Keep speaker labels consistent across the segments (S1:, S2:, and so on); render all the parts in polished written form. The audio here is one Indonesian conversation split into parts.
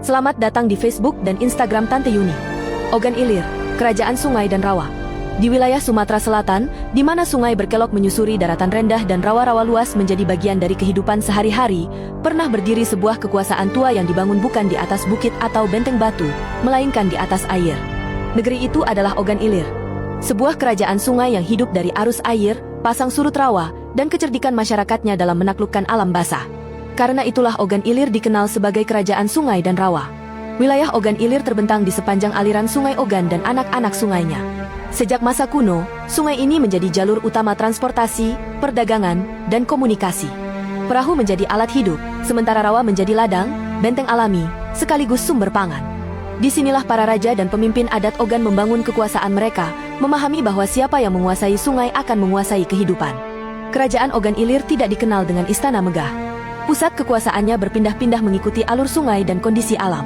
S1: Selamat datang di Facebook dan Instagram Tante Yuni. Ogan Ilir, Kerajaan Sungai dan Rawa. Di wilayah Sumatera Selatan, di mana sungai berkelok menyusuri daratan rendah dan rawa-rawa luas menjadi bagian dari kehidupan sehari-hari, pernah berdiri sebuah kekuasaan tua yang dibangun bukan di atas bukit atau benteng batu, melainkan di atas air. Negeri itu adalah Ogan Ilir. Sebuah kerajaan sungai yang hidup dari arus air, pasang surut rawa, dan kecerdikan masyarakatnya dalam menaklukkan alam basah. Karena itulah Ogan Ilir dikenal sebagai kerajaan sungai dan rawa. Wilayah Ogan Ilir terbentang di sepanjang aliran sungai Ogan dan anak-anak sungainya. Sejak masa kuno, sungai ini menjadi jalur utama transportasi, perdagangan, dan komunikasi. Perahu menjadi alat hidup, sementara rawa menjadi ladang, benteng alami, sekaligus sumber pangan. Disinilah para raja dan pemimpin adat Ogan membangun kekuasaan mereka, memahami bahwa siapa yang menguasai sungai akan menguasai kehidupan. Kerajaan Ogan Ilir tidak dikenal dengan istana megah. Pusat kekuasaannya berpindah-pindah mengikuti alur sungai dan kondisi alam.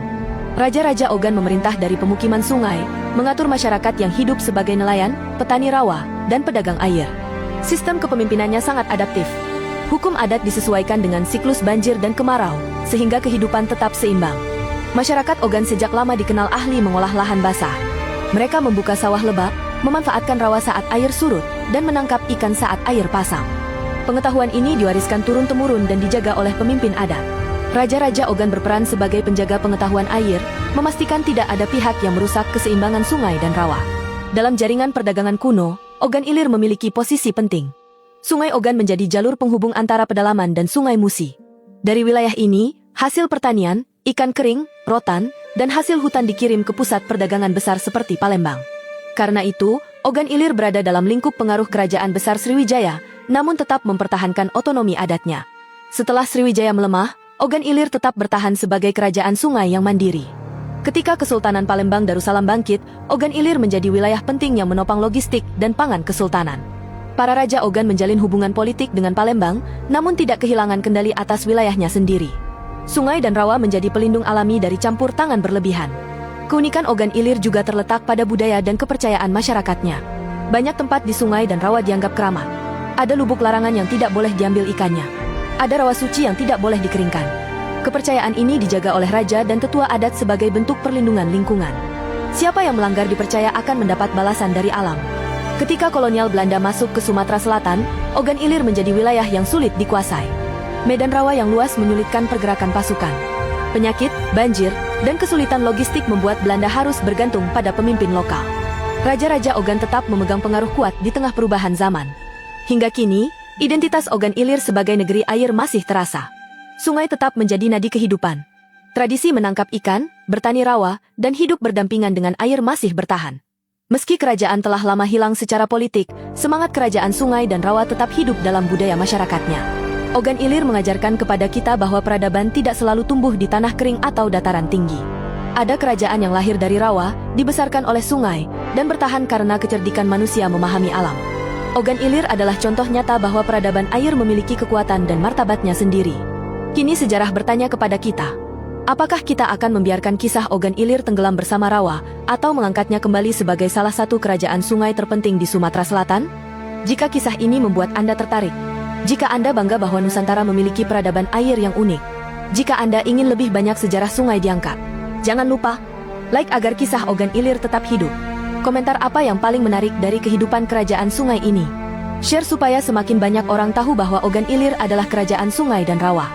S1: Raja-raja Ogan memerintah dari pemukiman sungai, mengatur masyarakat yang hidup sebagai nelayan, petani rawa, dan pedagang air. Sistem kepemimpinannya sangat adaptif. Hukum adat disesuaikan dengan siklus banjir dan kemarau, sehingga kehidupan tetap seimbang. Masyarakat Ogan sejak lama dikenal ahli mengolah lahan basah. Mereka membuka sawah lebat, memanfaatkan rawa saat air surut, dan menangkap ikan saat air pasang. Pengetahuan ini diwariskan turun-temurun dan dijaga oleh pemimpin adat. Raja-raja Ogan berperan sebagai penjaga pengetahuan air, memastikan tidak ada pihak yang merusak keseimbangan sungai dan rawa. Dalam jaringan perdagangan kuno, Ogan Ilir memiliki posisi penting. Sungai Ogan menjadi jalur penghubung antara pedalaman dan Sungai Musi. Dari wilayah ini, hasil pertanian, ikan kering, rotan, dan hasil hutan dikirim ke pusat perdagangan besar seperti Palembang. Karena itu, Ogan Ilir berada dalam lingkup pengaruh kerajaan besar Sriwijaya, namun tetap mempertahankan otonomi adatnya. Setelah Sriwijaya melemah, Ogan Ilir tetap bertahan sebagai kerajaan sungai yang mandiri. Ketika Kesultanan Palembang Darussalam bangkit, Ogan Ilir menjadi wilayah penting yang menopang logistik dan pangan kesultanan. Para raja Ogan menjalin hubungan politik dengan Palembang, namun tidak kehilangan kendali atas wilayahnya sendiri. Sungai dan rawa menjadi pelindung alami dari campur tangan berlebihan. Keunikan Ogan Ilir juga terletak pada budaya dan kepercayaan masyarakatnya. Banyak tempat di sungai dan rawa dianggap keramat. Ada lubuk larangan yang tidak boleh diambil ikannya. Ada rawa suci yang tidak boleh dikeringkan. Kepercayaan ini dijaga oleh raja dan tetua adat sebagai bentuk perlindungan lingkungan. Siapa yang melanggar dipercaya akan mendapat balasan dari alam. Ketika kolonial Belanda masuk ke Sumatera Selatan, Ogan Ilir menjadi wilayah yang sulit dikuasai. Medan rawa yang luas menyulitkan pergerakan pasukan. Penyakit, banjir, dan kesulitan logistik membuat Belanda harus bergantung pada pemimpin lokal. Raja-raja Ogan tetap memegang pengaruh kuat di tengah perubahan zaman. Hingga kini, identitas Ogan Ilir sebagai negeri air masih terasa. Sungai tetap menjadi nadi kehidupan. Tradisi menangkap ikan, bertani rawa, dan hidup berdampingan dengan air masih bertahan. Meski kerajaan telah lama hilang secara politik, semangat kerajaan sungai dan rawa tetap hidup dalam budaya masyarakatnya. Ogan Ilir mengajarkan kepada kita bahwa peradaban tidak selalu tumbuh di tanah kering atau dataran tinggi. Ada kerajaan yang lahir dari rawa, dibesarkan oleh sungai, dan bertahan karena kecerdikan manusia memahami alam. Ogan Ilir adalah contoh nyata bahwa peradaban air memiliki kekuatan dan martabatnya sendiri. Kini sejarah bertanya kepada kita, apakah kita akan membiarkan kisah Ogan Ilir tenggelam bersama rawa, atau mengangkatnya kembali sebagai salah satu kerajaan sungai terpenting di Sumatera Selatan? Jika kisah ini membuat Anda tertarik, jika Anda bangga bahwa Nusantara memiliki peradaban air yang unik, jika Anda ingin lebih banyak sejarah sungai diangkat, jangan lupa like agar kisah Ogan Ilir tetap hidup. Komentar apa yang paling menarik dari kehidupan kerajaan sungai ini? Share supaya semakin banyak orang tahu bahwa Ogan Ilir adalah kerajaan sungai dan rawa.